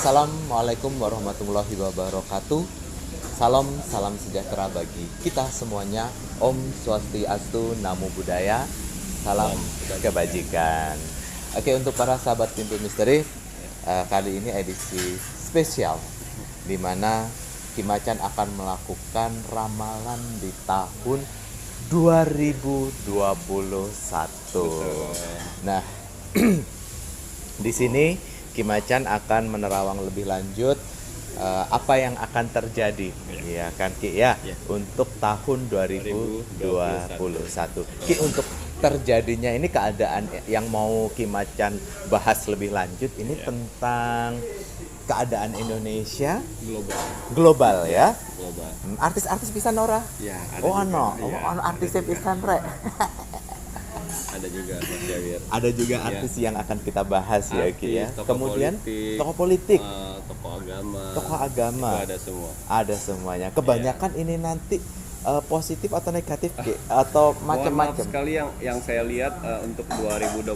Assalamualaikum warahmatullahi wabarakatuh. Salam sejahtera bagi kita semuanya. Om Swastiastu, Namo Buddhaya. Salam kebajikan. Oke, untuk para sahabat Pintu Misteri, kali ini edisi spesial di mana Ki Macan akan melakukan ramalan di tahun 2021. Nah, di sini Ki Macan akan menerawang lebih lanjut apa yang akan terjadi, ya kan Ki ya, untuk tahun 2021. Ki, untuk terjadinya ini keadaan yang mau Ki Macan bahas lebih lanjut ini tentang keadaan Indonesia global ya. Artis-artis pisan ora? Ya, Ono artisnya pisan rek. Ada juga Mas Jawir. Ada juga artis yang akan kita bahas ya Ki ya. Tokoh Kemudian politik, tokoh politik, tokoh agama, itu ada semua. ada semuanya. Kebanyakan ini nanti positif atau negatif Ki? Atau macam-macam. Maaf sekali yang saya lihat untuk 2021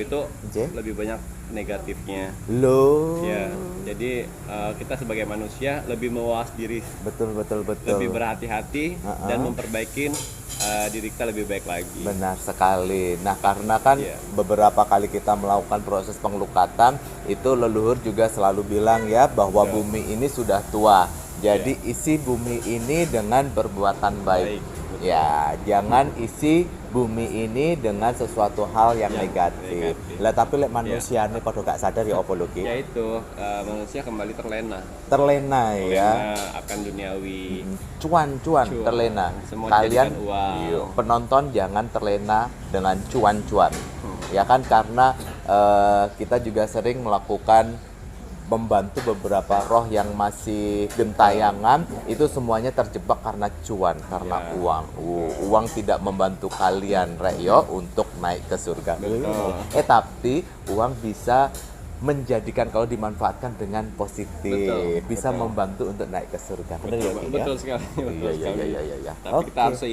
itu Oke. lebih banyak negatifnya. Loh. Ya, jadi kita sebagai manusia lebih mewas diri, Betul. lebih berhati-hati dan memperbaiki diri kita lebih baik lagi. Benar sekali. Nah, karena kan beberapa kali kita melakukan proses pengelukatan, itu leluhur juga selalu bilang ya bahwa bumi ini sudah tua. Jadi isi bumi ini dengan perbuatan baik. Ya, jangan isi bumi ini dengan sesuatu hal yang negatif. Lah tapi lek manusia ini pada gak sadar ya apa lho Ki? Yaitu manusia kembali terlena Ya. akan duniawi. Cuan terlena. Semua Kalian dijadikan uang. penonton jangan terlena dengan cuan. Ya kan, karena kita juga sering melakukan membantu beberapa roh yang masih gentayangan, itu semuanya terjebak karena cuan, karena uang. Uang tidak membantu kalian rek yo untuk naik ke surga. Tapi uang bisa menjadikan, kalau dimanfaatkan dengan positif, bisa membantu untuk naik ke surga. Benar ya Ki ya? Betul sekali. Iya. Tapi kita harus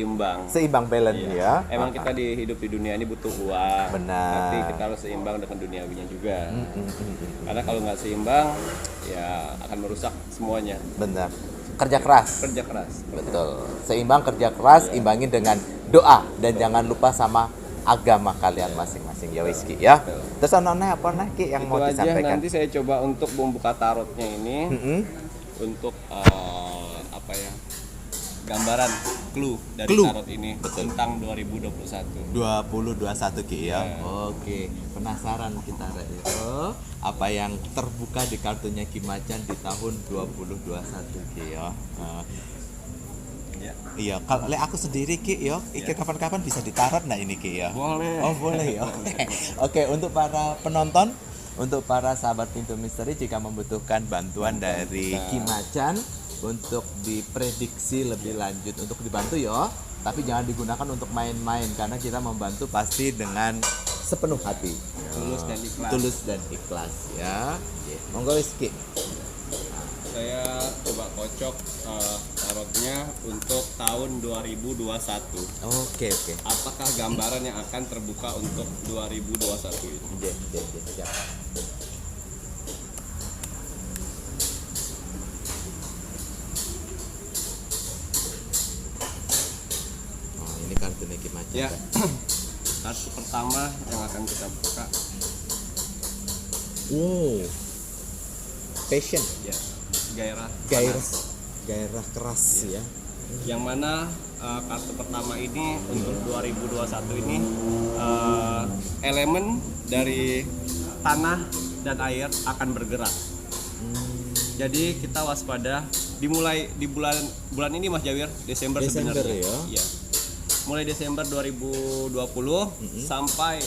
Seimbang balance ya. Emang kita hidup di dunia ini butuh uang. Benar. Tapi kita harus seimbang dengan duniawinya juga. Karena kalau nggak seimbang, ya akan merusak semuanya. Benar. Kerja keras. Betul. Seimbang kerja keras, imbangin dengan doa dan jangan lupa sama agama kalian masing-masing ya wis Ki ya. Terus apa Ki yang mau Itu aja, disampaikan? nanti saya coba untuk membuka tarotnya ini untuk gambaran clue dari tarot ini tentang 2021. 2021 Ki ya. Oke, penasaran kita rek. Apa yang terbuka di kartunya Ki Macan di tahun 2021 Ki ya. Iya, kalau aku sendiri Ki yo, kapan-kapan bisa ditarot nah ini Ki ya. Boleh. Oh, boleh ya. Oke, untuk para penonton, untuk para sahabat Pintu Misteri, jika membutuhkan bantuan dari Ki Macan untuk diprediksi lebih lanjut, untuk dibantu yo, tapi jangan digunakan untuk main-main karena kita membantu pasti dengan sepenuh hati, tulus dan ikhlas ya. Monggo wis Ki. Saya coba kocok tarotnya untuk tahun 2021. Oke. Apakah gambaran yang akan terbuka untuk 2021 ini? Siap. Oh, ini kartunya Ki Macan. Ya. Kartu pertama yang akan kita buka. Passion. Ya. Gairah keras ya. Yang mana kartu pertama ini untuk 2021 ini elemen dari tanah dan air akan bergerak. Jadi kita waspada dimulai di bulan ini Mas Jawir, Desember sebenarnya. Ya. Mulai Desember 2020 sampai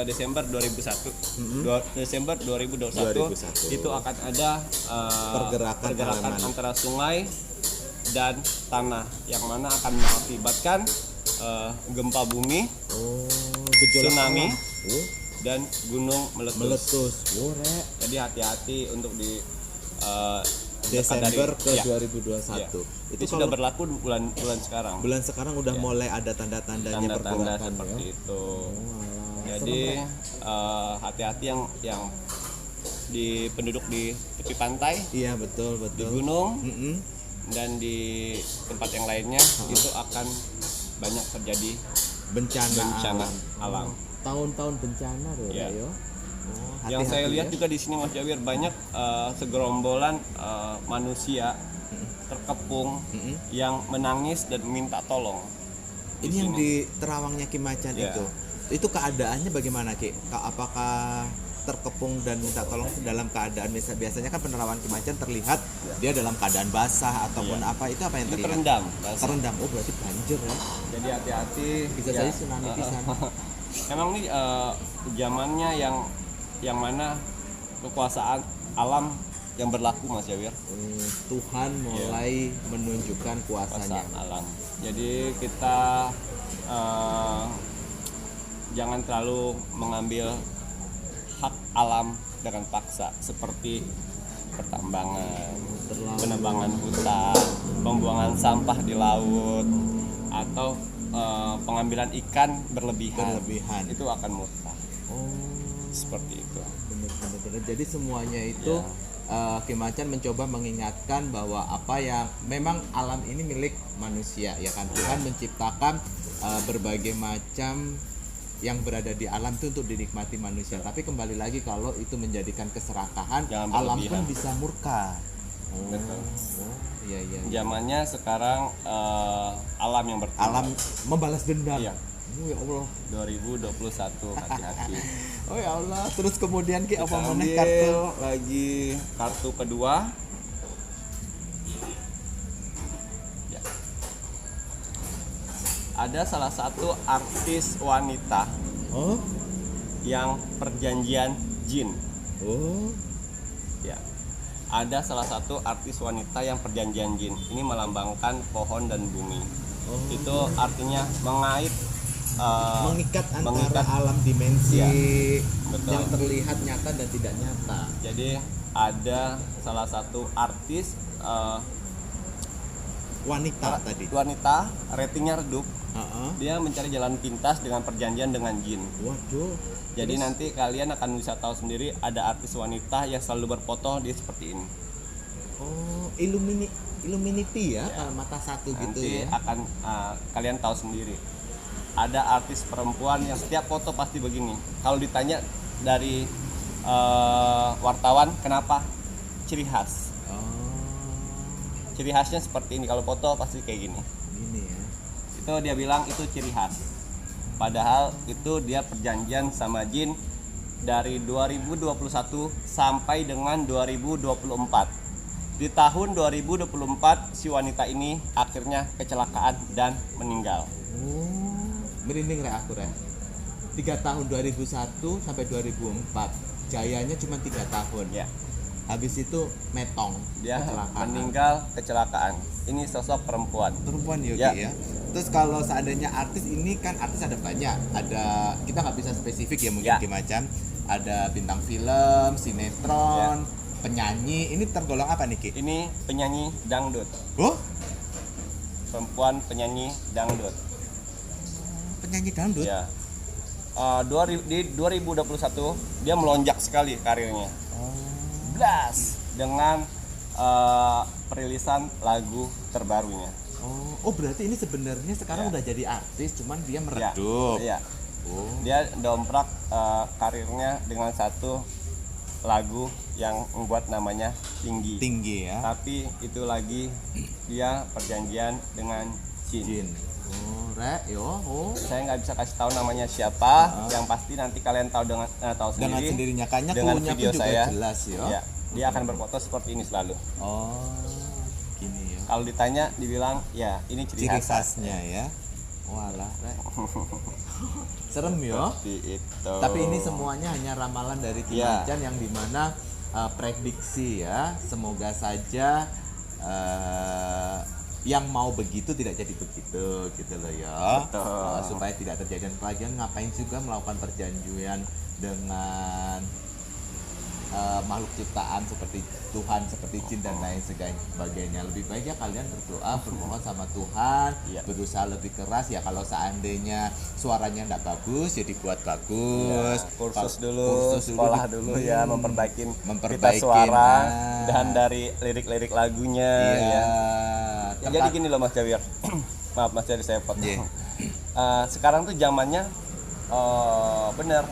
Desember 2021. Desember 2021 itu akan ada pergerakan antara sungai dan tanah yang mana akan mengakibatkan gempa bumi, tsunami, dan gunung meletus. Jadi hati-hati untuk di Desember ke 2021. Itu sudah berlaku bulan sekarang. Bulan sekarang udah mulai ada tanda-tandanya pergerakan seperti itu. Jadi hati-hati yang di penduduk di tepi pantai, Iya, betul, di betul. gunung, Mm-mm. dan di tempat yang lainnya itu akan banyak terjadi bencana alam. Tahun-tahun bencana loh, Iya. yo. Yang saya lihat ya. juga di sini Mas Jawir banyak segerombolan manusia terkepung yang menangis dan minta tolong. Ini yang di Terawangnya Ki Macan Iya. itu keadaannya bagaimana Ki? Apakah terkepung dan minta tolong dalam keadaan biasanya kan penerawan Ki Macan terlihat dia dalam keadaan basah ataupun apa, itu apa yang Itu terlihat? terendam. Terendam. Oh, berarti banjir ya. Jadi hati-hati. Bisa ya. saja tsunami pisan. Memang nih zamannya yang mana kekuasaan alam yang berlaku Mas Jawir. Tuhan mulai menunjukkan kuasanya. Kekuasaan alam. Jadi kita jangan terlalu mengambil hak alam dengan paksa seperti pertambangan, penebangan hutan, pembuangan sampah di laut, atau pengambilan ikan berlebihan. Itu akan murka. Oh, Seperti itu. benar. Jadi semuanya itu Ki Macan mencoba mengingatkan bahwa apa yang memang alam ini milik manusia, ya kan. Tuhan menciptakan berbagai macam yang berada di alam itu untuk dinikmati manusia. Tapi kembali lagi kalau itu menjadikan keserakahan, Jangan alam pun berlebihan. bisa murka. Betul. Iya. Zamannya sekarang alam yang bertindak. Alam membalas dendam. Iya. Oh ya Allah. 2021 hati-hati. Oh ya Allah. Terus kemudian Ki apa Kita meneh ambil kartu? lagi kartu kedua. Ya. Ada salah satu artis wanita Oh. yang perjanjian jin. Oh. Ya. Ada salah satu artis wanita yang perjanjian jin. Ini melambangkan pohon dan bumi. Oh. Itu artinya mengait Mengikat antara mengikat. alam dimensi Betul. yang terlihat nyata dan tidak nyata. Jadi ada salah satu artis Wanita tadi. wanita ratingnya redup. Heeh. Dia mencari jalan pintas dengan perjanjian dengan jin. Waduh. Jadi nanti kalian akan bisa tahu sendiri ada artis wanita yang selalu berfoto dia seperti ini. Oh, Illuminati ya, mata satu gitu Nanti ya. akan kalian tahu sendiri. Ada artis perempuan yang setiap foto pasti begini. Kalau ditanya dari wartawan kenapa? Ciri khas. Oh, Ciri khasnya seperti ini. Kalau foto pasti kayak gini. ini ya. Itu dia bilang itu ciri khas. Padahal itu dia perjanjian sama jin dari 2021 sampai dengan 2024. Di tahun 2024 si wanita ini akhirnya kecelakaan dan meninggal. Oh, merinding rek aku rek. 3 tahun 2001 sampai 2004. Jayanya cuma 3 tahun. Ya, Habis itu metong. dia Kecelakaan. meninggal kecelakaan. Ini sosok perempuan. Perempuan Yogi Ya. ya. Terus kalau seandainya artis ini kan artis ada banyak. Ada kita nggak bisa spesifik ya mungkin Ya. macam. Ada bintang film, sinetron, penyanyi. Ini tergolong apa nih Ki? Ini penyanyi dangdut. Oh, Perempuan penyanyi dangdut. penyanyi dangdut. Ya. Di 2021 dia melonjak sekali karirnya. Blast dengan perilisan lagu terbarunya. Oh, berarti ini sebenarnya sekarang Ya. udah jadi artis, cuman dia meredup. Ya. Oh, Dia domprak karirnya dengan satu lagu yang membuat namanya Tinggi. tinggi ya. Tapi itu lagi dia perjanjian dengan jin. Jin. Oh, rek, yo. Oh. Saya nggak bisa kasih tahu namanya siapa. Yang pasti nanti kalian tahu tahu Dengan sendiri. sendirinya kayaknya dengan clue-nya pun video juga saya. jelas ya. Ya, dia akan berfoto seperti ini selalu. Oh, gini ya. Kalau ditanya dibilang ya ini ciri Ciri khas. khasnya ya. Walah, rek. Serem ya. Seperti itu. Tapi ini semuanya hanya ramalan dari Ki Ya. Macan yang dimana prediksi ya. Semoga saja yang mau begitu tidak jadi begitu gitu loh ya. Betul. Supaya tidak terjadi. Dan kalian ngapain juga melakukan perjanjian dengan makhluk ciptaan seperti Tuhan, seperti jin dan lain sebagainya. Lebih baik ya kalian berdoa, bermohon sama Tuhan, Iya. berusaha lebih keras ya. Kalau seandainya suaranya enggak bagus ya dibuat bagus. Ya, kursus Kalau- dulu, kursus sekolah dulu ya, memperbaikin kita Memperbaikin, suara nah. dan dari lirik-lirik lagunya Iya. ya. Ya, jadi Tempat- gini loh Mas Jawir. Maaf Mas Jawir saya potong. Iya. Sekarang tuh zamannya bener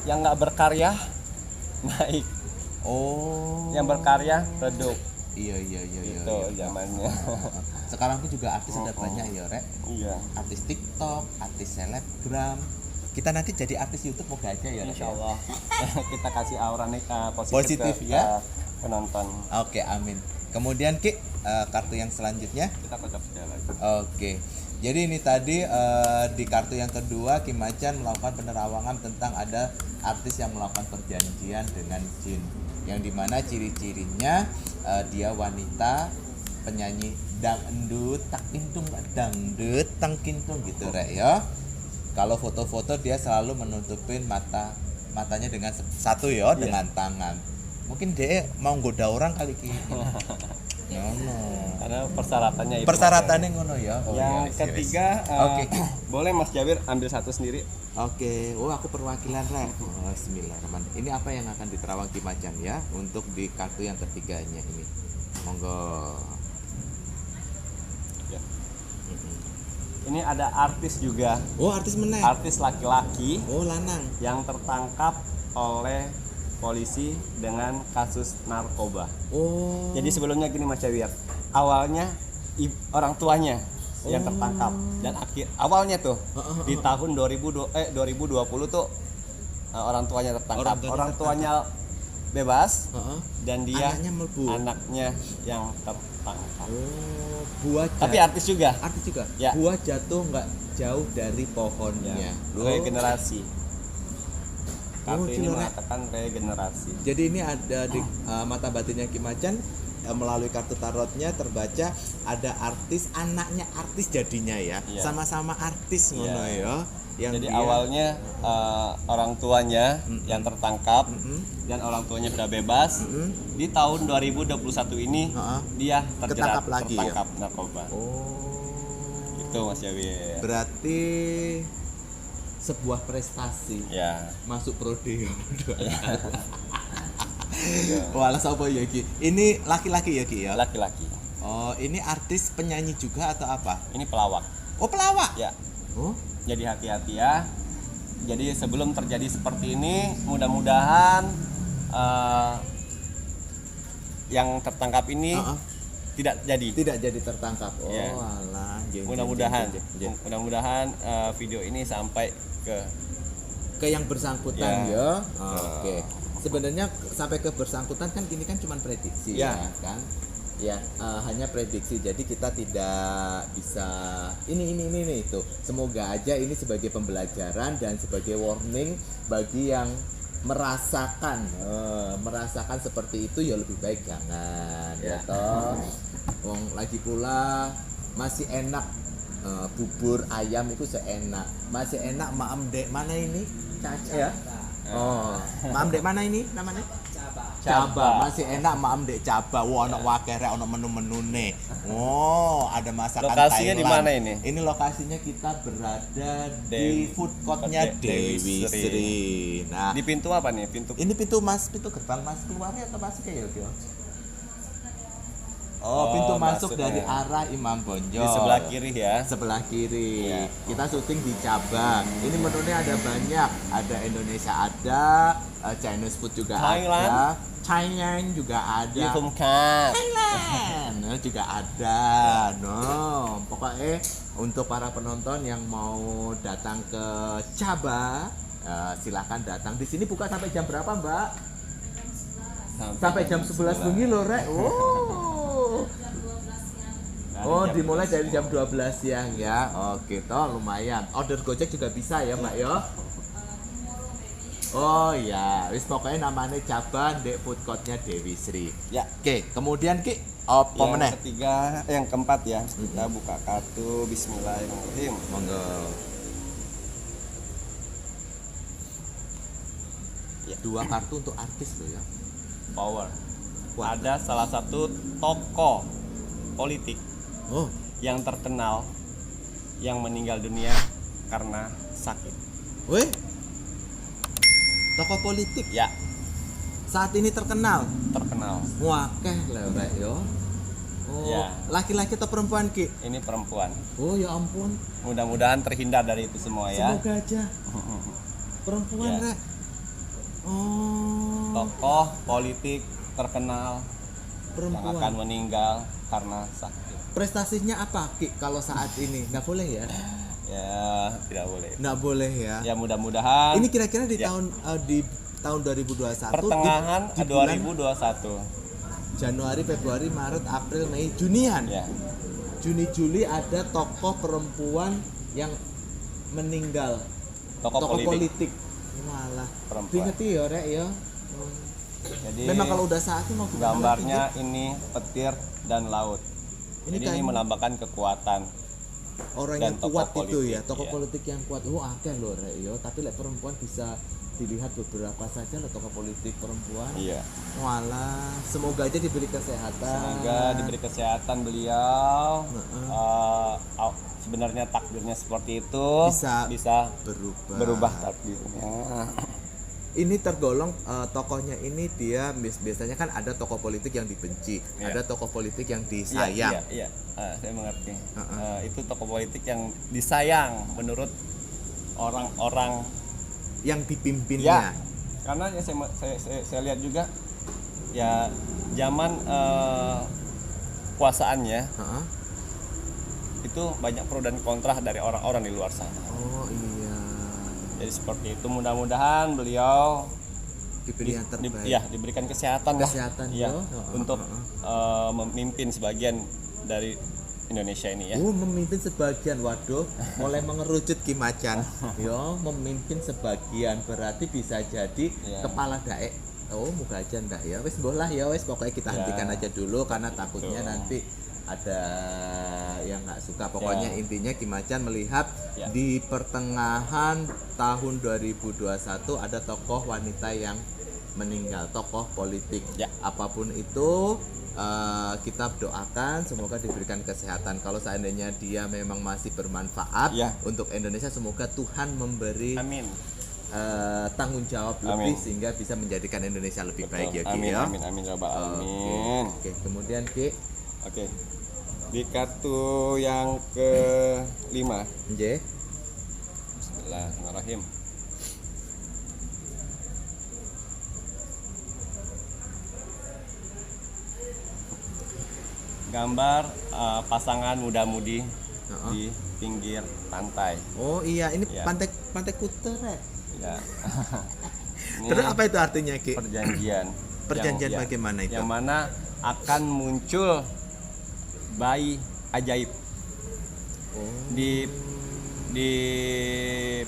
yang nggak berkarya naik, Oh. yang berkarya redup. Iya iya iya iya. Itu iya. zamannya. Sekarang tuh juga artis ada banyak ya, Rek. Iya. Artis TikTok, artis selebgram. Kita nanti jadi artis YouTube moga aja ya, Rek. Insya Allah kita kasih aura nih Positif ke, ya. penonton. Oke, amin. Kemudian Ki, kartu yang selanjutnya. Kita kocok saja lagi. Oke. Jadi ini tadi di kartu yang kedua Kim Macan melakukan penerawangan tentang ada artis yang melakukan perjanjian dengan jin, yang dimana ciri-cirinya dia wanita penyanyi dangdut tak kintung dangdut tang kintung gitu Rek ya. Kalau foto-foto dia selalu menutupin matanya dengan satu ya dengan tangan. Mungkin dia mau goda orang kali Ki. Ngono. Karena persyaratannya itu. Persyaratannya ngono ya. Oh, Yang iya, ketiga, Oke. boleh Mas Jawir ambil satu sendiri. Oke, oh aku perwakilan Rek. Oh, Bismillahirrahmanirrahim. Ini apa yang akan diterawang Kim Macan ya untuk di kartu yang ketiganya ini. Monggo. Ya. Ini ada artis juga, Oh, artis meneh. artis laki-laki Oh, lanang. yang tertangkap oleh polisi dengan kasus narkoba. Oh. Jadi sebelumnya gini Mas Jawir, awalnya orang tuanya yang tertangkap dan awalnya tuh di tahun 2020 tuh orang tuanya tertangkap. Orang tuanya Orang tuanya bebas Heeh. dan dia Anaknya mlebu. anaknya yang tertangkap. Oh, buah Tapi artis juga. artis juga. Ya. Buah jatuh nggak jauh dari pohonnya. Ya, Loh. regenerasi. Kartu Oh, ini Cil, mengatakan regenerasi. Jadi ini ada di mata batinnya Kim Macan melalui kartu tarotnya terbaca ada artis, anaknya artis jadinya ya. Iya. Sama-sama artis ngono Iya. ya. Yang Jadi dia- awalnya orang tuanya yang tertangkap Mm-mm. dan orang tuanya sudah bebas. Mm-mm. Di tahun 2021 ini Heeh. dia terjerat Ketangkap lagi ya? tertangkap narkoba. Oh. Itu Mas Jawir. Berarti sebuah prestasi Ya. masuk prodeo. Iya. Walah sapa ya Ki? Ini laki-laki ya Ki ya? Laki-laki. Oh, ini artis penyanyi juga atau apa? Ini pelawak. Oh, pelawak. Ya. Oh. Jadi hati-hati ya. Jadi sebelum terjadi seperti ini, mudah-mudahan yang tertangkap ini Heeh. tidak jadi. Tidak jadi tertangkap. Oh, Ya. alah. Jeng, Mudah-mudahan, jeng, jeng, jeng. mudah-mudahan video ini sampai ke Ke yang bersangkutan Ya. ya. Oke. Sebenarnya sampai ke bersangkutan kan ini kan cuma prediksi Ya. ya kan? Ya, hanya prediksi. Jadi kita tidak bisa ini itu. Semoga aja ini sebagai pembelajaran dan sebagai warning bagi yang merasakan seperti itu ya lebih baik jangan ya toh. Wong lagi pula masih enak bubur ayam itu seenak. Masih enak maam dek mana ini? Caca ya. Oh, maam dek mana ini namanya? Caba, masih enak maam dek Caba. Wah, ono wakeh rek, ono menu-menune. Oh, ada masakan Lokasinya Thailand. di mana ini? Ini lokasinya kita berada di Dewi- food courtnya Dewi Dewi Sri. Sri. Nah, di pintu apa nih? Pintu ini pintu gerbang mas keluarnya atau masuk ya Gio? Oh, pintu masuk masuk dari ya. arah Imam Bonjol. di sebelah kiri ya. Sebelah kiri. Ya. Kita syuting di Cabang. Ini menunya ada banyak. Ada Indonesia ada, Chinese food juga Thailand. ada, Thailand juga ada. Yufumkat. Thailand juga ada. No, pokoknya untuk para penonton yang mau datang ke Cabang, silahkan datang. Di sini buka sampai jam berapa, Mbak? Sampai jam 11 bengi loh, Rek. Wow. Oh, dimulai dari jam 12 siang ya. Oke, toh lumayan. Order Gojek juga bisa ya, Mbak ya. Oh ya, wis pokoknya namanya Cabang Dek Food Courtnya Dewi Sri. Ya. Oke, kemudian Ki, apa Yang meneh? ketiga, yang keempat ya. Kita buka kartu Bismillahirrahmanirrahim. Monggo. Ya. 2 kartu untuk artis loh ya. Power. Kuat. Ada salah satu tokoh politik Oh, yang terkenal yang meninggal dunia karena sakit. weh. Tokoh politik Ya, saat ini terkenal. Wakeh lah rek yo. Oh, Ya. laki-laki atau perempuan Ki? ini perempuan. Oh ya ampun. Mudah-mudahan terhindar dari itu semua ya. Semoga aja. Perempuan Ya. rek. Oh, Tokoh politik terkenal yang akan perempuan. meninggal karena sakit. Prestasinya apa Ki kalau saat ini? Nggak boleh ya? Ya, tidak boleh. Nggak boleh ya. Ya mudah-mudahan Ini kira-kira di Ya. tahun 2021 pertengahan di bulan 2021. Januari, Februari, Maret, April, Mei, Junian. Ya. Juni, Juli ada tokoh perempuan yang meninggal. Tokoh politik. Walah. Perempuan. Diingeti ya rek ya. Jadi Memang kalau udah saatnya mau gimana gambarnya lagi, ini petir dan laut. Ini Jadi ini kayak- melambangkan kekuatan. Ki? Orang dan yang tokoh kuat itu politik, ya, tokoh iya. politik yang kuat. Oh, akeh loh rek ya. Tapi lek perempuan bisa dilihat beberapa saja loh tokoh politik perempuan. Iya. Walah, semoga aja diberi kesehatan. Semoga diberi kesehatan beliau. Heeh. Sebenarnya takdirnya seperti itu. Bisa berubah berubah. takdirnya. Ini tergolong tokohnya ini dia biasanya kan ada tokoh politik yang dibenci, Iya. ada tokoh politik yang Iya, disayang. iya. Saya mengerti. Heeh. Itu tokoh politik yang disayang menurut orang-orang. Yang Ya, dipimpinnya. karena ya saya lihat juga ya zaman kuasaannya Heeh. itu banyak pro dan kontra dari orang-orang di luar sana. Oh iya, Jadi seperti itu, mudah-mudahan beliau dipilih yang terbaik. ya diberikan kesehatan lah. Kesehatan, Ya, yo. Heeh, untuk memimpin sebagian dari Indonesia ini ya. Memimpin sebagian, waduh, mulai mengerucut Ki Macan. Yo, memimpin sebagian berarti bisa jadi Ya. kepala daek. Oh, muka aja ndak ya. Wes bolah ya wes, pokoknya kita Ya. hentikan aja dulu karena takutnya Betul. nanti ada yang nggak suka. Pokoknya Ya. intinya Ki Macan melihat Ya. di pertengahan tahun 2021 ada tokoh wanita yang meninggal, tokoh politik. Ya. Apapun itu kita doakan semoga diberikan kesehatan. Kalau seandainya dia memang masih bermanfaat Ya. untuk Indonesia, semoga Tuhan memberi Amin. tanggung jawab Amin. lebih sehingga bisa menjadikan Indonesia lebih baik ya Ki Amin, ya. amin, amin, ya Rabbal Oke. alamin. Oke, kemudian Ki, Oke. Di kartu yang ke-5. nggih. Bismillahirrahmanirrahim. Gambar pasangan muda-mudi Heeh. di pinggir pantai. Oh iya, ini Ya. pantai Pantai Kuta ya. Ya. Ini Terus apa itu artinya Ki? perjanjian. Perjanjian Yang- ya, bagaimana itu? Yang mana akan muncul bayi ajaib Oh. di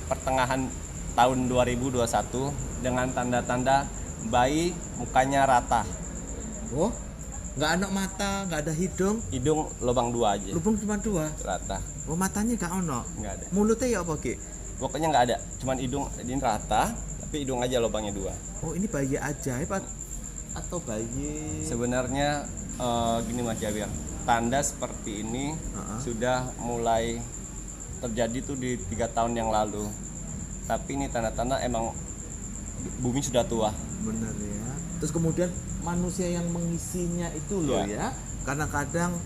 pertengahan tahun 2021 dengan tanda-tanda bayi mukanya rata, Oh, nggak ada mata, nggak ada hidung, hidung lubang 2 aja, lubang cuma 2. rata, Oh, matanya nggak ono. nggak ada. Mulutnya ya apa Ki? Pokoknya nggak ada, cuman hidung ini rata, tapi hidung aja lubangnya 2. Oh, ini bayi ajaib atau bayi? Sebenarnya gini Mas Jabir, tanda seperti ini Heeh. sudah mulai terjadi tuh di 3 tahun yang lalu. Tapi ini tanda-tanda emang bumi sudah tua. Bener ya. Terus kemudian manusia yang mengisinya itu loh ya. Kadang-kadang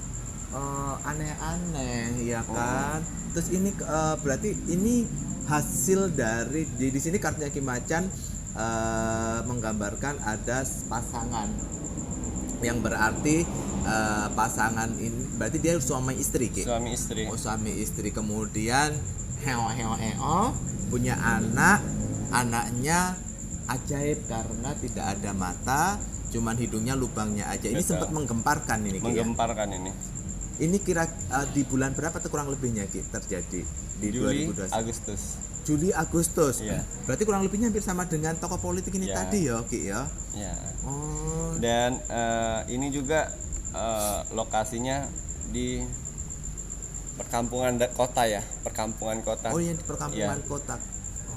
aneh-aneh ya kan. Terus ini berarti ini hasil dari di sini kartunya Ki Macan menggambarkan ada pasangan yang berarti pasangan ini berarti dia suami istri Ki. Suami istri. Oh, suami istri, kemudian heo punya anaknya ajaib karena tidak ada mata, cuman hidungnya lubangnya aja. Ini Betul. sempat menggemparkan ini Ki, ya? Menggemparkan ini. Ini kira di bulan berapa tuh kurang lebihnya Ki terjadi di Juli, 2021? Agustus. Juli Agustus. Iya. Berarti kurang lebihnya hampir sama dengan tokoh politik ini Iya. tadi ya Ki ya. Ya. Oh, Dan ini juga lokasinya di perkampungan kota ya, perkampungan kota. oh yang di perkampungan Iya. kota.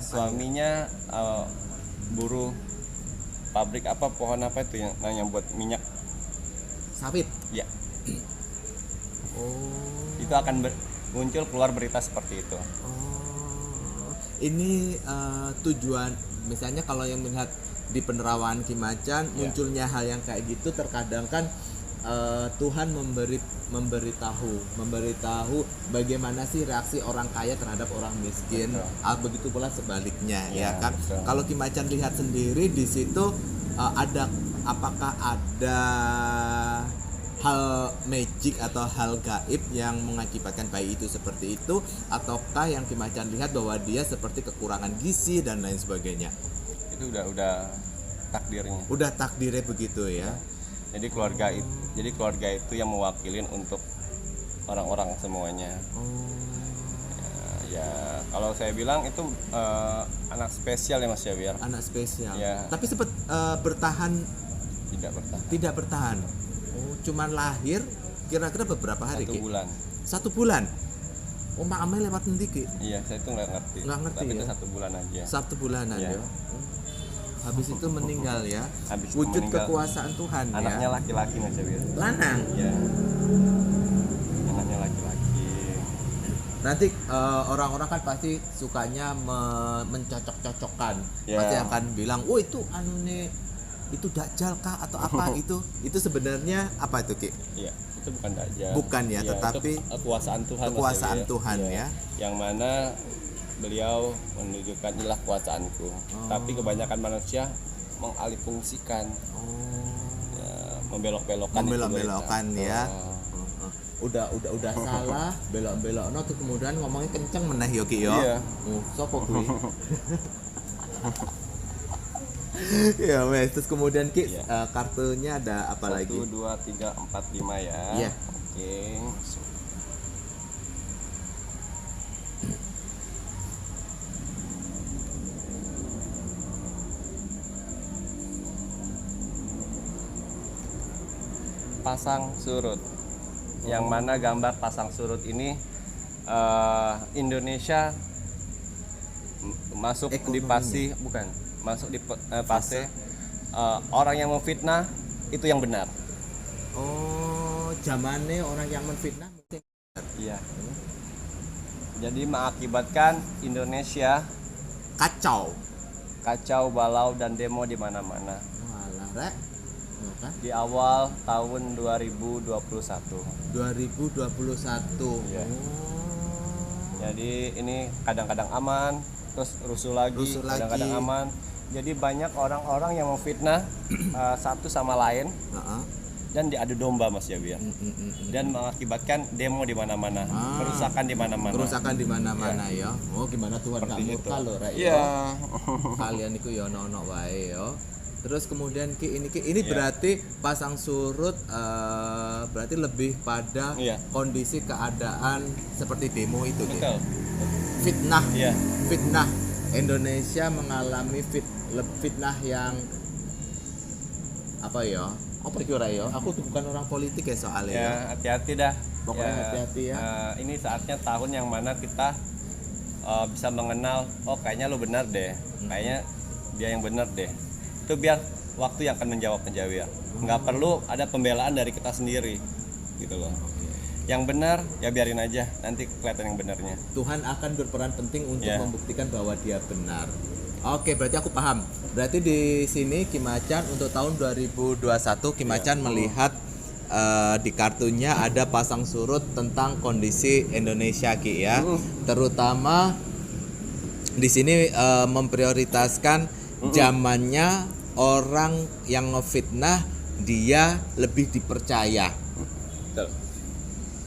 Suaminya buruh pabrik apa pohon apa itu yang buat minyak Sawit. ya, Oh. itu akan muncul keluar berita seperti itu. Oh. Ini tujuan misalnya kalau yang melihat di penerawangan Ki Macan munculnya hal yang kayak gitu terkadang kan Tuhan memberitahu bagaimana sih reaksi orang kaya terhadap orang miskin. Begitu pula sebaliknya ya kan. Betul. Kalau Ki Macan lihat sendiri di situ apakah ada hal magic atau hal gaib yang mengakibatkan bayi itu seperti itu, ataukah yang Ki Macan lihat bahwa dia seperti kekurangan gizi dan lain sebagainya? Itu udah takdirnya. Udah takdirnya begitu ya. Jadi keluarga itu yang mewakilin untuk orang-orang semuanya. Ya kalau saya bilang itu anak spesial ya Mas Javier. Anak spesial. Ya. Tapi sempat bertahan Tidak bertahan. tidak bertahan. Oh, cuman lahir kira-kira beberapa hari 1 Ki? bulan. 1 bulan. Oh, makamnya lewat nanti Ki? Iya, saya itu nggak ngerti. Nggak ngerti Tapi itu ya? 1 bulan aja. 1 bulanan Iya. ya. Habis itu meninggal ya. Habis itu Wujud meninggal. kekuasaan Tuhan Anaknya ya. laki-laki Mas Javier. Lanang. Iya. Anaknya laki-laki. Nanti orang-orang kan pasti sukanya mencocok-cocokkan. Ya. Pasti akan bilang, "Oh, itu itu dajjal kah atau apa itu?" Itu sebenarnya apa itu Ki? Iya, itu bukan dajjal. Bukan ya, Iya, tetapi itu kekuasaan Tuhan. Mas kekuasaan Javier. Tuhan Iya. ya. Yang mana beliau menunjukkan inilah kekuasaanku. Tapi kebanyakan manusia mengalihfungsikan, ya, membelok-belokkan. itu Membelok-belokkan berita. ya. Oh. Udah salah, belok-belokno tuh kemudian ngomongnya kenceng meneh yo Ki yo. Iya. Sopo kuwi? Ya wes, terus kemudian Ki Iya. kartunya ada apa 1, lagi? 2, 3, 4, 5 ya. Iya. Oke. Pasang surut. Yang mana gambar pasang surut ini Indonesia masuk di Ekonominya. masuk di fase orang yang memfitnah itu yang benar. Oh, zamannya orang yang menfitnah mungkin. Iya. Jadi mengakibatkan Indonesia kacau balau dan demo di mana-mana. Walah, rek. Ya kan? Di awal tahun 2021. 2021. Iya. Oh. Jadi ini kadang-kadang aman, terus rusuh lagi, kadang-kadang lagi. aman. Jadi banyak orang-orang yang memfitnah satu sama lain Heeh. dan diadu domba Mas Javier. Dan mengakibatkan demo di mana-mana, kerusakan di mana-mana. Kerusakan di mana-mana ya. Oh, gimana Tuhan gak Seperti murka itu. lho, rek. Iya. Kalian iku ya ono wae ya. Terus kemudian Ki ini Iya. berarti pasang surut berarti lebih pada Iya. kondisi keadaan seperti demo itu Ki. Betul. Fitnah. Iya. Fitnah. Indonesia mengalami fitnah yang apa ya? Apa kira ya? Aku tuh bukan orang politik ya soalnya. Ya, hati-hati dah. Pokoknya hati-hati ya. Ini saatnya tahun yang mana kita bisa mengenal, oh kayaknya lo benar deh, kayaknya dia yang benar deh. Itu biar waktu yang akan menjawab ya. Nggak perlu ada pembelaan dari kita sendiri, gitu loh. Yang benar ya biarin aja, nanti kelihatan yang benarnya. Tuhan akan berperan penting untuk Ya. membuktikan bahwa dia benar. Oke, berarti aku paham. Berarti di sini Ki Macan untuk tahun 2021 Ki Macan melihat di kartunya ada pasang surut tentang kondisi Indonesia Ki ya. Terutama di sini memprioritaskan zamannya orang yang ngefitnah dia lebih dipercaya. Betul.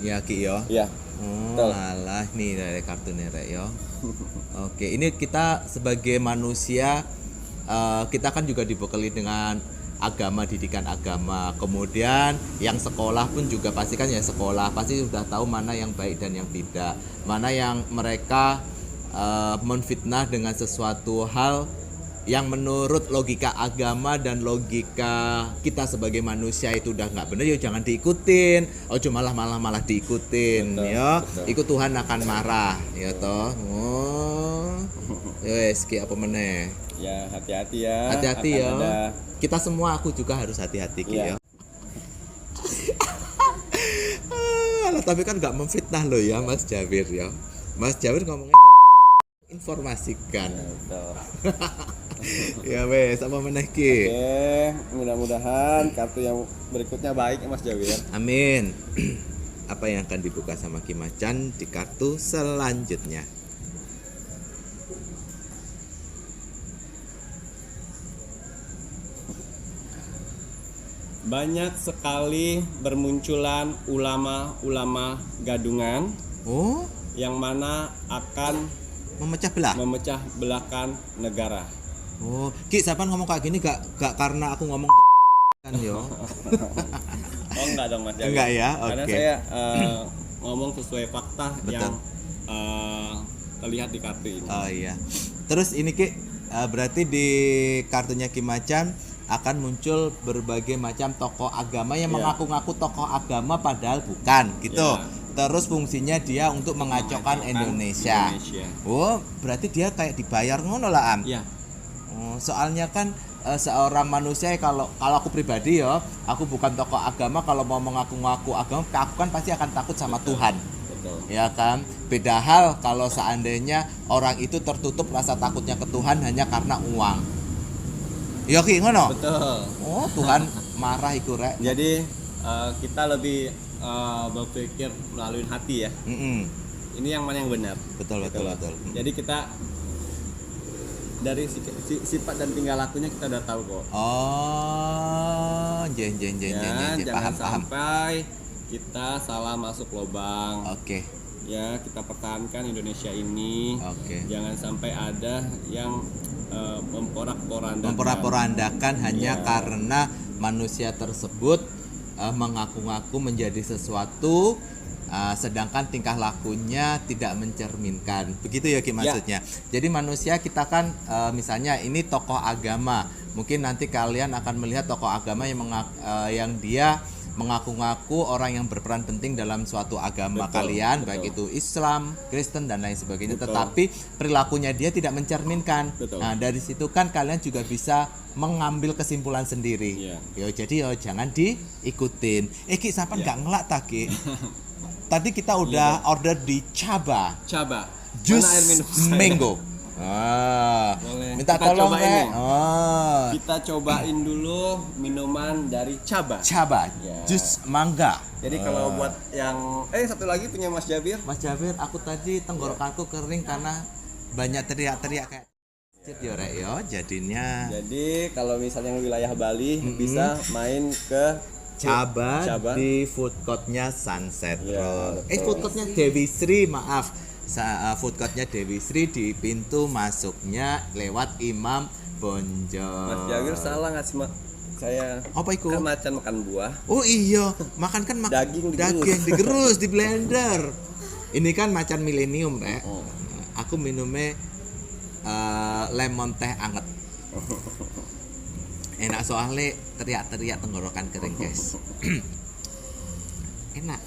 Ya Ki yo. Iya. Oh, Betul. alah nih dari kartunya Rek yo. Oke, ini kita sebagai manusia kita kan juga dibekali dengan agama, didikan agama. Kemudian yang sekolah pun juga pasti kan ya sekolah pasti sudah tahu mana yang baik dan yang tidak. Mana yang mereka menfitnah dengan sesuatu hal yang menurut logika agama dan logika kita sebagai manusia itu udah nggak benar, ya jangan diikutin. Oh cuma malah diikutin. Betul, Ya betul. ikut Tuhan akan marah ya toh. Oh ya wes ki apa meneh. Ya hati-hati ya. Hati-hati Akan ya. ada Kita semua, aku juga harus hati-hati Ki Iya. ya. Alah, tapi kan nggak memfitnah lo ya Mas Jawir ya. Mas Jawir ngomongnya informasikan. betul. Ya wes, apa meneh Ki? Oke, mudah-mudahan kartu yang berikutnya baik ya Mas Jawir. Amin. Apa yang akan dibuka sama Ki Macan di kartu selanjutnya? Banyak sekali bermunculan ulama-ulama gadungan Oh, yang mana akan memecah belah. memecah belahkan negara. Oh, Ki, siapa ngomong kayak gini gak karena aku ngomong kan yo. Oh enggak dong Mas Jawir. Enggak ya, Karena oke. saya ngomong sesuai fakta Betul. yang terlihat di kartu ini. Oh iya. Terus ini Ki, berarti di kartunya Ki Macan akan muncul berbagai macam tokoh agama yang Iya. mengaku-ngaku tokoh agama padahal bukan gitu. Iya. Terus fungsinya dia untuk mengacaukan Indonesia. Oh, berarti dia kayak dibayar ngono lah Am. Iya. Oh, soalnya kan seorang manusia kalau aku pribadi ya, aku bukan tokoh agama, kalau mau mengaku-ngaku agama, aku kan pasti akan takut sama Tuhan. Betul. Ya kan? Beda hal kalau seandainya orang itu tertutup rasa takutnya ke Tuhan hanya karena uang. Ya Ki ngono. Betul. Oh, Tuhan marah iku rek. Jadi kita lebih berpikir melalui hati ya. Mm-mm. Ini yang mana yang benar. Betul Gitu betul loh. betul. Jadi kita dari sifat dan tingkah lakunya kita udah tahu kok. Oh, jen Ya, jangan paham. sampai kita salah masuk lubang. Oke. Ya, kita pertahankan Indonesia ini. Oke. Jangan sampai ada yang memporak-porandakan. Memporak-porandakan hanya Iya. karena manusia tersebut mengaku-ngaku menjadi sesuatu sedangkan tingkah lakunya tidak mencerminkan. Begitu ya Ki maksudnya. Jadi manusia kita kan misalnya ini tokoh agama. Mungkin nanti kalian akan melihat tokoh agama yang dia mengaku-ngaku orang yang berperan penting dalam suatu agama Betul, kalian, betul. baik itu Islam, Kristen dan lain sebagainya. Betul. Tetapi perilakunya dia tidak mencerminkan. Betul. Nah, dari situ kan kalian juga bisa mengambil kesimpulan sendiri. Iya. Yo, jadi jangan diikutin. Ki, sampean Iya. nggak ngelak tak Ki? Tadi kita udah order di Caba Coba. jus Mana air minum saya? mango. Boleh. Minta Kita tolong cobain Rek. nih. Kita cobain dulu minuman dari Caba. Caba Ya. jus mangga. Jadi kalau buat yang satu lagi punya Mas Jabir. Mas Jabir, aku tadi tenggorokanku kering karena banyak teriak-teriak kayak cit yo Rek yo, jadinya Jadi kalau misalnya yang wilayah Bali bisa main ke Caba Caba. di food courtnya Sunset Ya, Road. betul. Food courtnya Dewi Sri, maaf. Food courtnya Dewi Sri di pintu masuknya lewat Imam Bonjol. Mas Jabir salah nggak sih saya? Apa itu? Kan macan makan buah. Oh iya, makan kan Daging digerus. daging digerus di blender. Ini kan macan milenium, Rek. Oh. Aku minumnya lemon teh anget. Enak soalnya teriak-teriak tenggorokan kering, guys. Enak.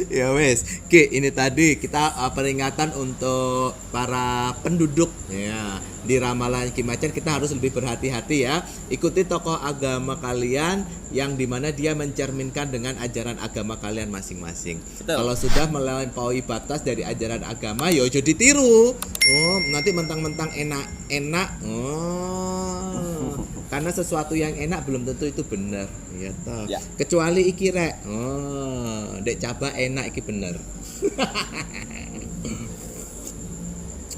Ya wes, Ki, ini tadi kita peringatan untuk para penduduk ya di ramalan Ki Macan. Kita harus lebih berhati-hati ya. Ikuti tokoh agama kalian yang dimana dia mencerminkan dengan ajaran agama kalian masing-masing. Betul. Kalau sudah melampaui batas dari ajaran agama, yo jadi tiru. Oh, nanti mentang-mentang enak-enak. Oh, karena sesuatu yang enak belum tentu itu benar, ya toh. Ya. Kecuali iki rek. Oh, dek Caba enak iki bener.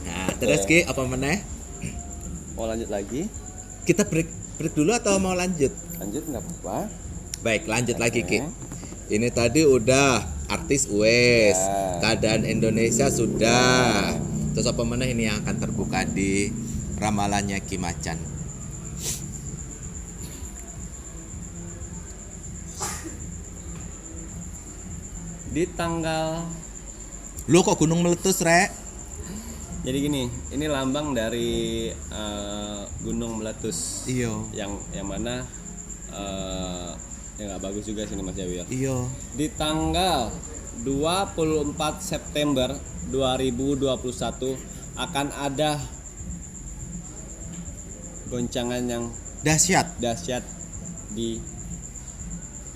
Nah, terus Ki apa meneh? Mau lanjut lagi? Kita break dulu atau mau lanjut? Lanjut nggak apa-apa. Baik, lanjut lagi Ki. Oke. Ini tadi udah artis wes, Ya. keadaan Indonesia sudah. Terus apa meneh ini yang akan terbuka di ramalannya Ki Macan? Di tanggal Lu kok gunung meletus, Rek? jadi gini, ini lambang dari gunung meletus. Iya. Yang mana ya nggak bagus juga sini Mas Jawir. Iya. Di tanggal 24 September 2021 akan ada goncangan yang Dahsyat. dahsyat di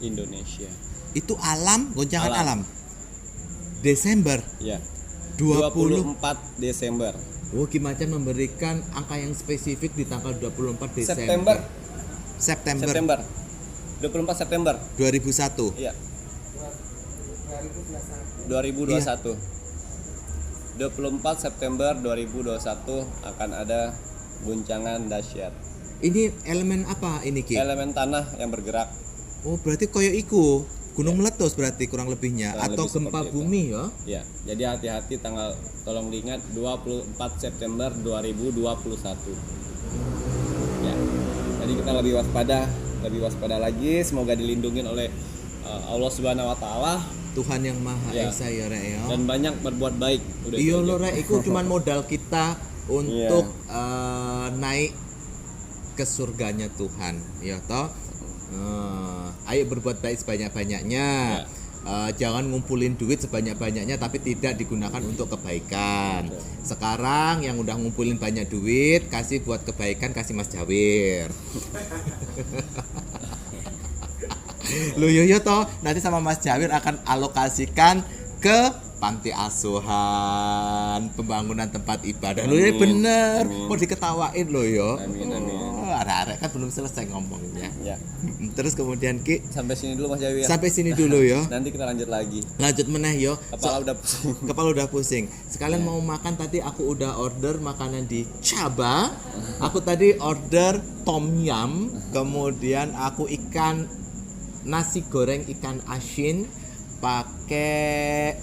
Indonesia. Itu goncangan Alam. alam. Desember Ya. 20. 24 Desember. Oh, Ki Macan memberikan angka yang spesifik di tanggal 24 September. September 24 September. 2001. Iya. 2021. 24 September 2021 akan ada guncangan dahsyat. Ini elemen apa ini, Ki? Elemen tanah yang bergerak. Oh, berarti koyo iku. Gunung meletus berarti kurang lebihnya Kurang atau lebih gempa seperti itu. bumi ya. Ya, jadi hati-hati tolong diingat 24 September 2021. Ya. Jadi kita lebih waspada lagi, semoga dilindungi oleh Allah Subhanahu wa taala Tuhan yang Maha Ya. Esa ya, Rek ya. dan banyak berbuat baik. Udah Iya itu aja. lo, Rek, itu cuman modal kita untuk naik ke surganya Tuhan, ya toh. Ayo berbuat baik sebanyak-banyaknya. Jangan ngumpulin duit sebanyak-banyaknya tapi tidak digunakan untuk kebaikan. Sekarang yang udah ngumpulin banyak duit kasih buat kebaikan, kasih Mas Jawir. Lo yo toh nanti sama Mas Jawir akan alokasikan ke panti asuhan, pembangunan tempat ibadah. Lo ya bener, mau diketawain lo yo. Amin, amin. Arek-arek kan belum selesai ngomongnya. Ya. Terus kemudian Ki, Sampai sini dulu Mas Jawi ya. sampai sini dulu ya. Nanti kita lanjut lagi. Lanjut meneh yo. Kepala udah pusing. Kepala udah pusing. Sekalian mau makan tadi aku udah order makanan di Chaba. Aku tadi order tom yum, kemudian aku nasi goreng ikan asin pakai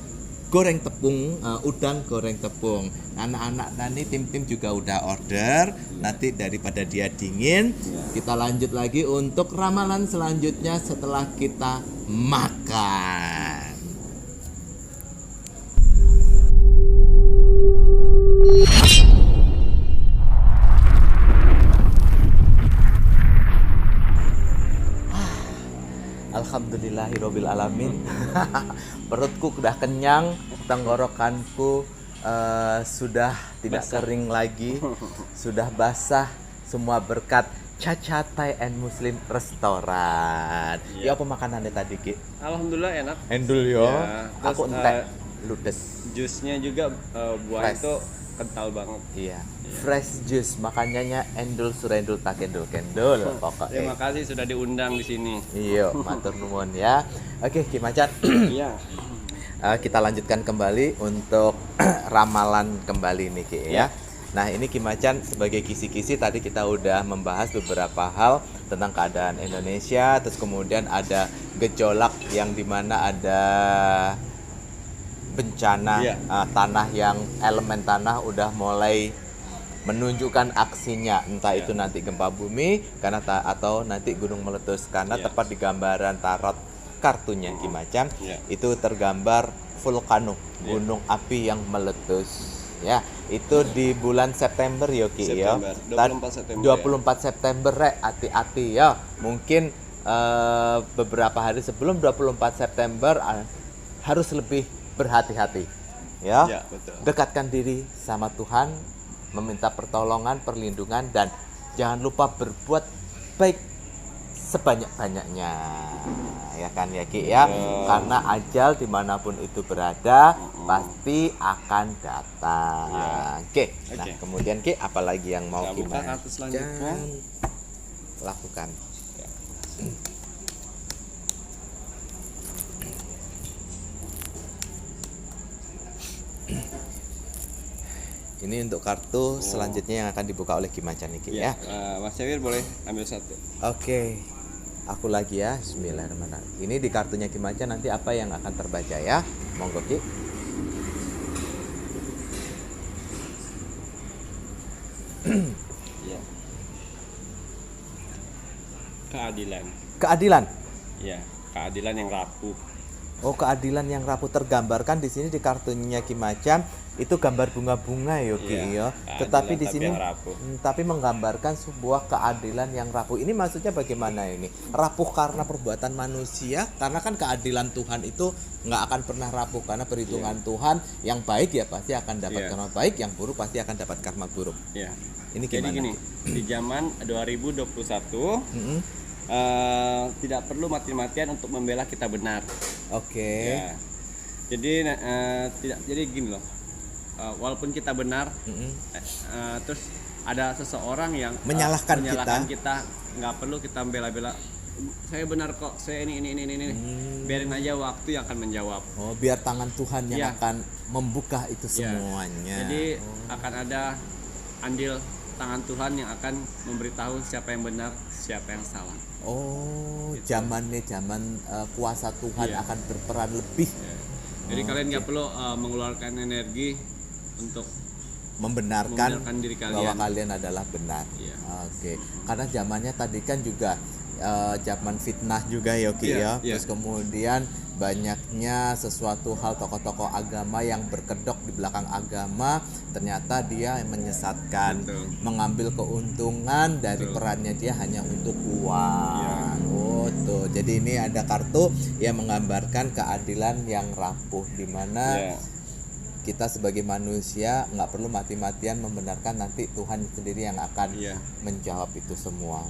goreng tepung, udang goreng tepung. Anak-anak tadi tim-tim juga udah order. Nanti daripada dia dingin, kita lanjut lagi untuk ramalan selanjutnya setelah kita makan. Alhamdulillahirobbil alamin. Perutku udah kenyang, tenggorokanku sudah tidak kering lagi, sudah basah, semua berkat Caca Thai and Muslim Restoran. Ya apa makanannya tadi, Ki? Alhamdulillah enak. Endul yo. Ya, terus, Aku entek ludes. Jusnya juga buah Fresh. itu kental banget. Iya. Fresh juice, makanya endul surendul tak kendul kendul Terima pokoknya. kasih sudah diundang di sini. Iya, matur nuwun ya. Oke, Ki Macan. Iya. Kita lanjutkan kembali untuk ramalan kembali nih Ki ya. Nah ini Ki Macan sebagai kisi-kisi tadi kita udah membahas beberapa hal tentang keadaan Indonesia. Terus kemudian ada gejolak yang dimana ada bencana tanah yang elemen tanah udah mulai menunjukkan aksinya, entah itu nanti gempa bumi karena atau nanti gunung meletus karena tepat di gambaran tarot kartunya Ki Macan itu tergambar vulkano, gunung api yang meletus ya. Itu di bulan September yo Ki ya. 24 September. 24 September rek, hati-hati ya. Mungkin beberapa hari sebelum 24 September harus lebih berhati-hati ya. Ya, betul. Dekatkan diri sama Tuhan, meminta pertolongan, perlindungan, dan jangan lupa berbuat baik sebanyak-banyaknya ya kan ya Ki ya. Karena ajal dimanapun itu berada pasti akan datang. Oke. Nah kemudian Ki apalagi yang mau Buka gimana kartu selanjutnya. lakukan. Ini untuk kartu selanjutnya yang akan dibuka oleh Ki Macan Ki ya. Mas Cewir boleh ambil satu. Oke. Aku lagi ya. Bismillahirrahmanirrahim. Ini di kartunya Ki Macan nanti apa yang akan terbaca ya? Monggo Ki. Ya. Keadilan. Keadilan. Ya, keadilan yang rapuh. Oh, keadilan yang rapuh tergambarkan di sini di kartunya Ki Macan itu gambar bunga-bunga yo Ki ya. Tetapi di sini tapi menggambarkan sebuah keadilan yang rapuh. Ini maksudnya bagaimana ini? Rapuh karena perbuatan manusia, karena kan keadilan Tuhan itu nggak akan pernah rapuh karena perhitungan Tuhan yang baik ya pasti akan dapat karma baik, yang buruk pasti akan dapat karma buruk. Ya. Ini Jadi gimana? gini, di zaman 2021 Mm-mm. tidak perlu mati-matian untuk membela kita benar. Oke. Ya. Jadi tidak, jadi gini loh. Walaupun kita benar, Mm-mm. terus ada seseorang yang Menyalahkan kita, nggak perlu kita bela-bela. Saya benar kok, saya ini. Biarin aja waktu yang akan menjawab. Oh, biar tangan Tuhan yang Iya. akan membuka itu Ya. semuanya. Jadi akan ada andil tangan Tuhan yang akan memberitahu siapa yang benar, siapa yang salah. Oh, Gitu. zaman kuasa Tuhan Iya. akan berperan lebih Ya. Jadi kalian nggak perlu mengeluarkan energi untuk membenarkan membenarkan diri bahwa kalian. kalian adalah benar. Iya. Oke. Karena zamannya tadi kan juga zaman fitnah juga ya Ki Iya, ya. iya. Terus kemudian banyaknya sesuatu hal tokoh-tokoh agama yang berkedok di belakang agama, ternyata dia yang menyesatkan, Betul. mengambil keuntungan dari Betul. perannya dia hanya untuk uang. Iya. Oh, tuh. Jadi ini ada kartu yang menggambarkan keadilan yang rapuh, di mana Ya. kita sebagai manusia nggak perlu mati-matian membenarkan, nanti Tuhan sendiri yang akan Iya. menjawab itu semua.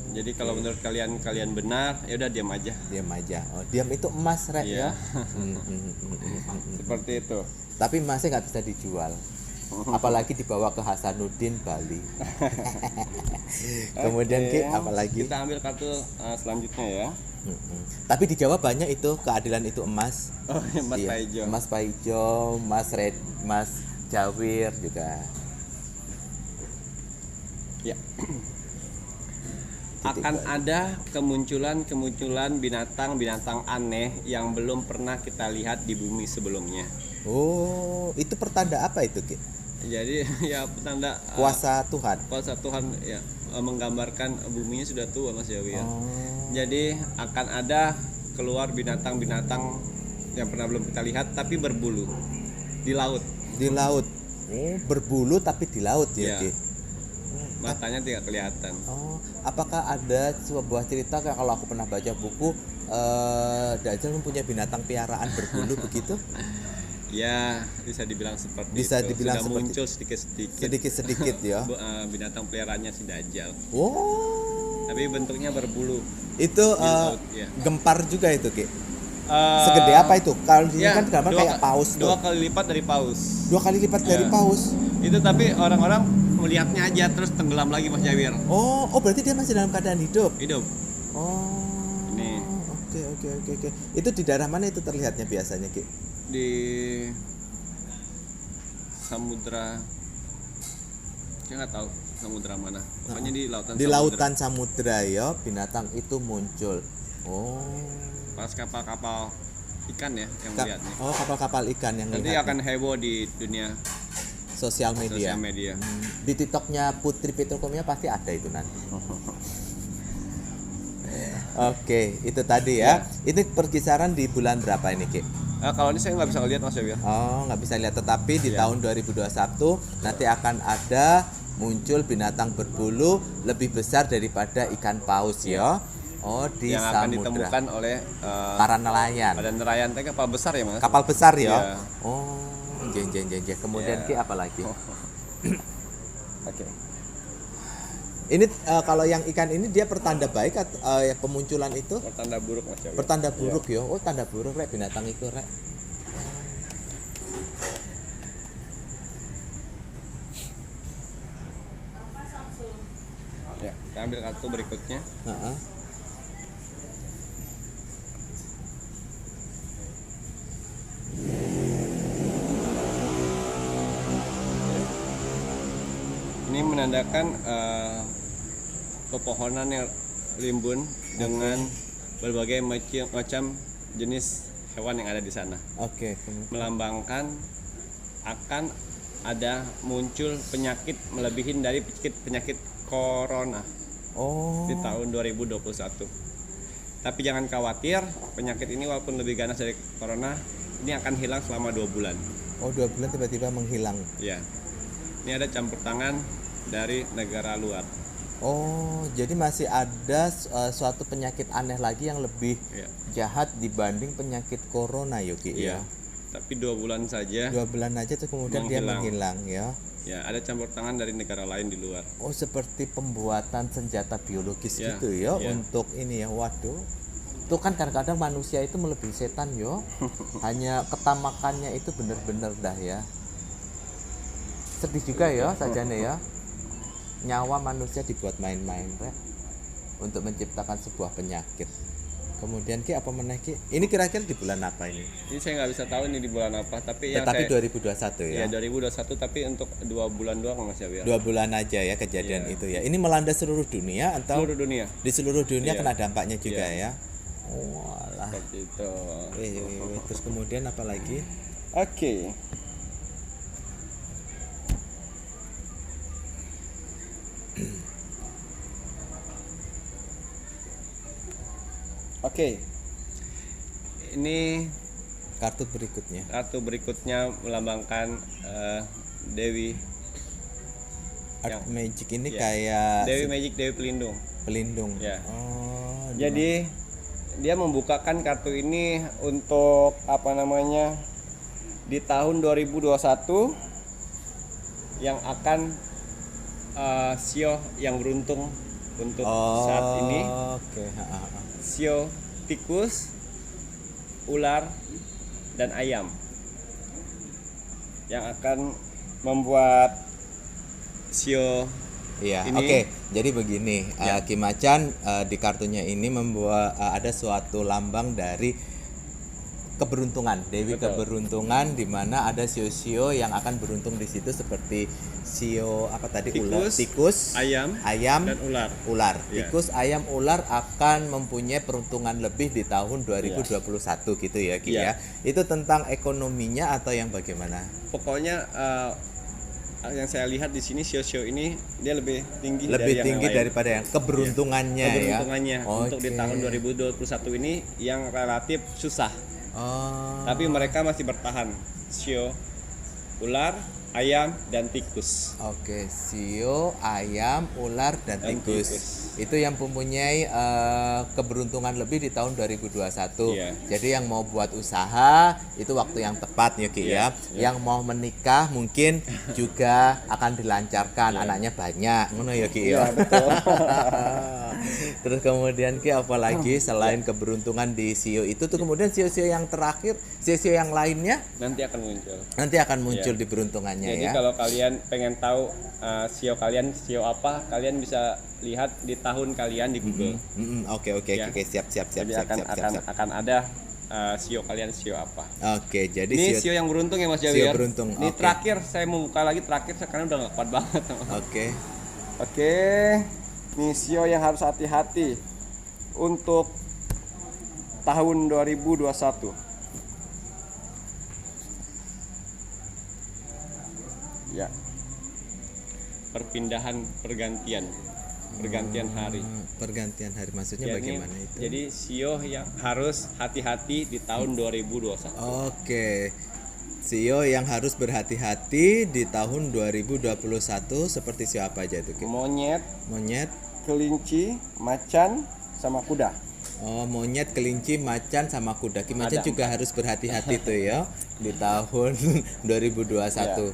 Jadi kalau menurut kalian benar, ya udah diam aja. Diam aja. Oh, diam itu emas, Rek, Iya. ya. Seperti itu. Tapi emasnya nggak bisa dijual. Apalagi dibawa ke Hasanuddin Bali. Kemudian Oke, Ki, apalagi? kita ambil kartu selanjutnya ya. Tapi dijawab banyak itu, keadilan itu emas. Oh, Mas Iya. Paijo. Mas Paijo, Mas Jawir juga. Ya. Akan ada kemunculan binatang aneh yang belum pernah kita lihat di bumi sebelumnya. Oh, itu pertanda apa itu, Ki? Jadi ya petanda Kuasa Tuhan. kuasa Tuhan ya, menggambarkan buminya sudah tua Mas Yawi ya. Oh. Jadi akan ada keluar binatang-binatang yang pernah belum kita lihat tapi berbulu di laut. Di laut. Oh, berbulu tapi di laut ya, Iya. Ki. Matanya tidak kelihatan. Oh, apakah ada sebuah cerita kayak kalau aku pernah baca buku Dajjal mempunyai binatang piaraan berbulu begitu? Ya, bisa dibilang seperti Bisa itu. dibilang Sudah seperti- muncul sedikit-sedikit Sedikit-sedikit ya. binatang peliharaannya si Dajjal. Oh. Tapi bentuknya berbulu. Itu laut, ya. gempar juga itu, Ki. Eh, Segede apa itu? Kalau di sini ya, kan gambar kayak paus tuh. 2 kali lipat dari paus. 2 kali lipat dari Ya. paus. Itu tapi orang-orang melihatnya aja terus tenggelam lagi Mas Jawir. Oh, berarti dia masih dalam keadaan hidup. Hidup. Oh. Ini. Oke. Itu di daerah mana itu terlihatnya biasanya, Ki? Di samudra, saya nggak tahu samudra mana. Pokoknya di lautan. Di samudra. lautan samudra ya, binatang itu muncul. Oh. Pas kapal-kapal ikan ya yang Ka- melihatnya. oh, kapal-kapal ikan yang Nanti melihatnya. akan heboh di dunia Sosial media. sosial media. Di TikToknya Putri Petrokomia pasti ada itu nanti. Oke, itu tadi ya. Ini perkisaran di bulan berapa ini, Ki? Kalau ini saya nggak bisa lihat Mas Yawir. Oh, nggak bisa lihat, tetapi di Iya. tahun 2021 nanti akan ada muncul binatang berbulu lebih besar daripada ikan paus ya. Oh, di Yang akan samudra. ditemukan oleh Para nelayan. pada nelayan teh kapal besar ya Mas. Kapal besar ya. Iya. Oh, jen. Kemudian Iya. Ki apa lagi? Oke. Ini kalau yang ikan ini dia pertanda baik atau yang kemunculan itu? Pertanda buruk Mas Yawir. Pertanda buruk ya. Oh, tanda buruk rek binatang itu rek. Ya, kita ambil kartu berikutnya. Heeh. Ini menandakan pepohonan yang rimbun dengan berbagai macam jenis hewan yang ada di sana. Oke. Melambangkan akan ada muncul penyakit melebihin dari penyakit corona Oh. di tahun 2021. Tapi jangan khawatir, penyakit ini walaupun lebih ganas dari corona, ini akan hilang selama 2 bulan. Oh, 2 bulan tiba-tiba menghilang. Ya. Ini ada campur tangan dari negara luar. Oh, jadi masih ada suatu penyakit aneh lagi yang lebih Ya. jahat dibanding penyakit corona Yogi ya. Iya. Tapi 2 bulan saja 2 bulan aja tuh kemudian dia Menghilang. menghilang ya. Ya, ada campur tangan dari negara lain di luar. Oh, seperti pembuatan senjata biologis Ya, gitu ya, ya. untuk ini ya. Waduh. Itu kan kadang-kadang manusia itu melebihi setan yo. Hanya ketamakannya itu bener-bener dah ya. Sedih juga ya sajane ya. Nyawa manusia dibuat main-main, Rek. Untuk menciptakan sebuah penyakit. Kemudian Ki apa meneh Ki? Ini kira-kira di bulan apa ini? Ini saya nggak bisa tahu ini di bulan apa, tapi yang Tetapi saya 2021 ya. ya 2021, tapi untuk 2 bulan doang Mas Javier. 2 bulan aja ya kejadian itu ya. Ini melanda seluruh dunia atau Seluruh dunia. di seluruh dunia Iya. kena dampaknya juga Iya. ya. Walah. Seperti itu. Terus kemudian apa lagi? Oke. Oke. Ini Kartu berikutnya. kartu berikutnya melambangkan Dewi Art Yang- Magic ini ya. kayak Dewi Magic, Dewi Pelindung. pelindung. Ya. Oh, Jadi dia membukakan kartu ini untuk apa namanya di tahun 2021 yang akan sio yang beruntung untuk saat ini. Oke. Sio tikus, ular, dan ayam yang akan membuat sio Iya, Ini- oke. Jadi begini, Ya. Ki Macan di kartunya ini membuat ada suatu lambang dari keberuntungan, Dewi Betul. keberuntungan, di mana ada sio-sio yang akan beruntung di situ seperti sio apa tadi, ular, tikus, ayam, ayam, dan ular. ular. Ya. Tikus, ayam, ular akan mempunyai peruntungan lebih di tahun 2021 gitu ya, Ki Ya. ya. Itu tentang ekonominya atau yang bagaimana? Pokoknya yang saya lihat di sini sio-sio ini dia lebih tinggi Lebih dari tinggi yang lain. daripada yang keberuntungannya ya. Keberuntungannya untuk di Oke. tahun 2021 ini yang relatif susah, Oh. tapi mereka masih bertahan. Sio, ular, ayam, dan tikus. Oke, sio, ayam, ular, dan Dan tikus. tikus. Itu yang mempunyai keberuntungan lebih di tahun 2021. Iya. Jadi yang mau buat usaha itu waktu yang tepat ya Ki Iya, ya. Yang mau menikah mungkin juga akan dilancarkan, anaknya banyak. Ngono ya Ki ya. Iya, betul. Terus kemudian Ki apa lagi selain keberuntungan di sio itu tuh, kemudian sio-sio yang terakhir, sio-sio yang lainnya Nanti akan muncul. nanti akan muncul di beruntungannya Jadi ya. kalau kalian pengen tahu sio kalian sio apa, kalian bisa lihat di tahun kalian di Google. Oke Ya. siap. Jadi akan ada sio kalian sio apa. Oke, jadi Ini sio. sio yang beruntung ya Mas Sio Javier. beruntung, Ini oke. terakhir saya mau buka lagi karena udah nggak kuat banget. Oke. Oke, nih sio yang harus hati-hati untuk tahun 2021. Ya. Pergantian hari. Pergantian hari maksudnya Jadi- bagaimana itu? Jadi sio yang harus hati-hati di tahun 2021. Oke. Sio yang harus berhati-hati di tahun 2021 seperti siapa aja itu? Ki? Monyet, Monyet, kelinci, macan, sama kuda. oh monyet, kelinci, macan sama kuda. Ki Macan Ada juga harus berhati-hati tuh ya di tahun 2021.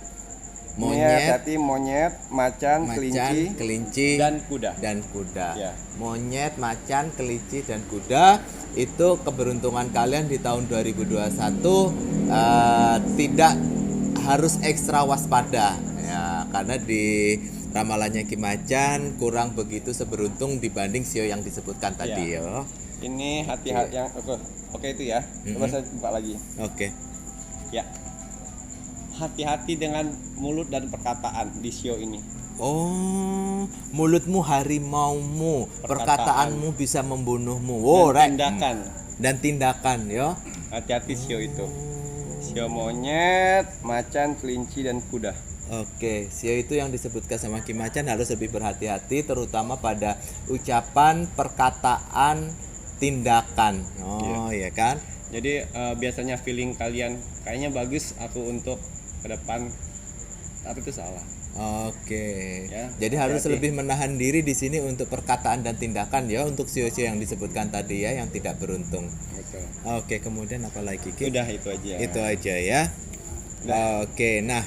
Ini Monyet, hati-hati monyet, macan, macan, kelinci, dan kuda. dan kuda. Ya. Monyet, macan, kelinci, dan kuda itu keberuntungan kalian di tahun 2021 tidak harus ekstra waspada ya, karena di ramalannya Ki Macan kurang begitu seberuntung dibanding sio yang disebutkan tadi ya. Ini hati-hati yang oke itu ya. Coba saya buka lagi. Oke. Ya. Hati-hati dengan mulut dan perkataan di sio ini. Oh, mulutmu harimaumu, perkataanmu bisa membunuhmu. Dan Oh, Rek. tindakan. Dan tindakan ya. Hati-hati sio itu. Sio monyet, macan, kelinci, dan kuda. Oke, sio itu yang disebutkan sama Ki Macan harus lebih berhati-hati terutama pada ucapan, perkataan, tindakan. Oh, ya kan? Jadi biasanya feeling kalian kayaknya bagus aku untuk ke depan, tapi itu salah. Oke. Ya, Jadi harus hati-hati. lebih menahan diri di sini untuk perkataan dan tindakan ya untuk sio-sio yang disebutkan tadi ya yang tidak beruntung. Betul. Oke, kemudian apa lagi Ki? Udah itu aja. Itu aja ya. Oke, nah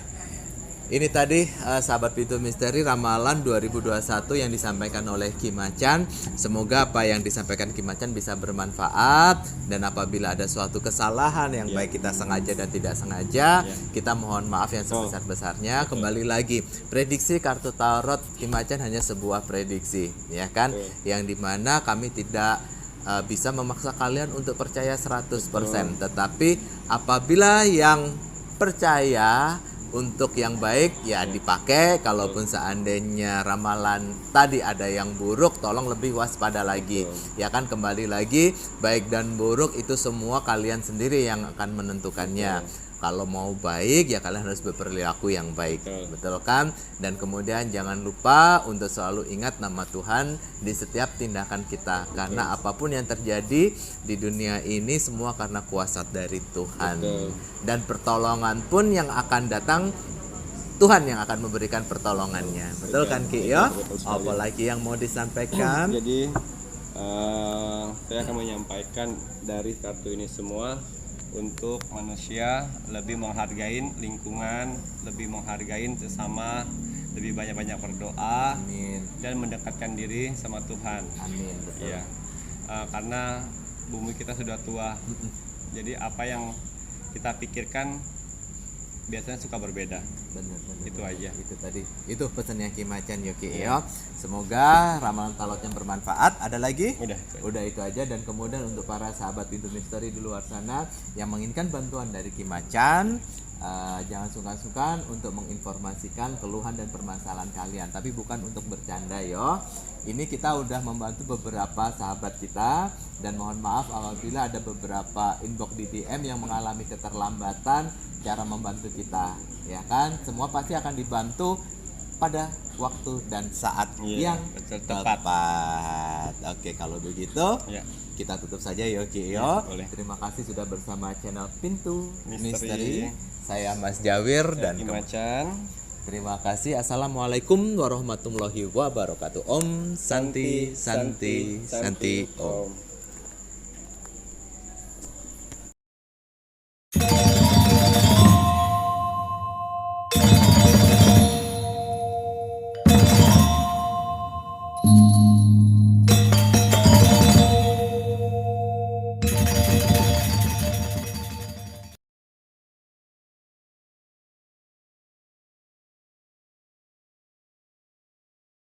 Ini tadi sahabat Pintu Misteri ramalan 2021 yang disampaikan oleh Ki Macan. Semoga apa yang disampaikan Ki Macan bisa bermanfaat, dan apabila ada suatu kesalahan yang baik kita sengaja dan tidak sengaja, kita mohon maaf yang sebesar-besarnya. Kembali lagi, prediksi kartu tarot Ki Macan hanya sebuah prediksi, ya kan? Yang dimana kami tidak bisa memaksa kalian untuk percaya 100%, tetapi apabila yang percaya untuk yang baik ya dipakai, kalaupun seandainya ramalan tadi ada yang buruk, tolong lebih waspada lagi. Ya kan, kembali lagi, baik dan buruk itu semua kalian sendiri yang akan menentukannya. Kalau mau baik ya kalian harus berperilaku yang baik. Betul kan? Dan kemudian jangan lupa untuk selalu ingat nama Tuhan di setiap tindakan kita, karena apapun yang terjadi di dunia ini semua karena kuasa dari Tuhan. Dan pertolongan pun yang akan datang, Tuhan yang akan memberikan pertolongannya. Betul kan Ki ya? Apalagi yang mau disampaikan? Jadi saya akan menyampaikan dari kartu ini semua untuk manusia lebih menghargai lingkungan, lebih menghargai sesama, lebih banyak-banyak berdoa. Amin. Dan mendekatkan diri sama Tuhan. Amin. Betul. Iya. Karena bumi kita sudah tua. Jadi apa yang kita pikirkan biasanya suka berbeda. Benar. Itu aja. Itu tadi. Itu pesannya Ki Macan Yoki ya. Semoga ramalan tarotnya bermanfaat. Ada lagi? Udah itu aja. Dan kemudian untuk para sahabat Pintu Misteri di luar sana yang menginginkan bantuan dari Ki Macan, jangan sungkan-sungkan untuk menginformasikan keluhan dan permasalahan kalian, tapi bukan untuk bercanda yo. Ini kita udah membantu beberapa sahabat kita, dan mohon maaf apabila ada beberapa inbox di DM yang mengalami keterlambatan cara membantu kita, ya kan? Semua pasti akan dibantu pada waktu dan saat yang tepat. Oke, kalau begitu kita tutup saja Yoki yo. Terima kasih sudah bersama channel Pintu Misteri. Saya Mas Jawir dan Ki Macan. Terima kasih. Assalamualaikum warahmatullahi wabarakatuh. Om Santi Santi Santi Om.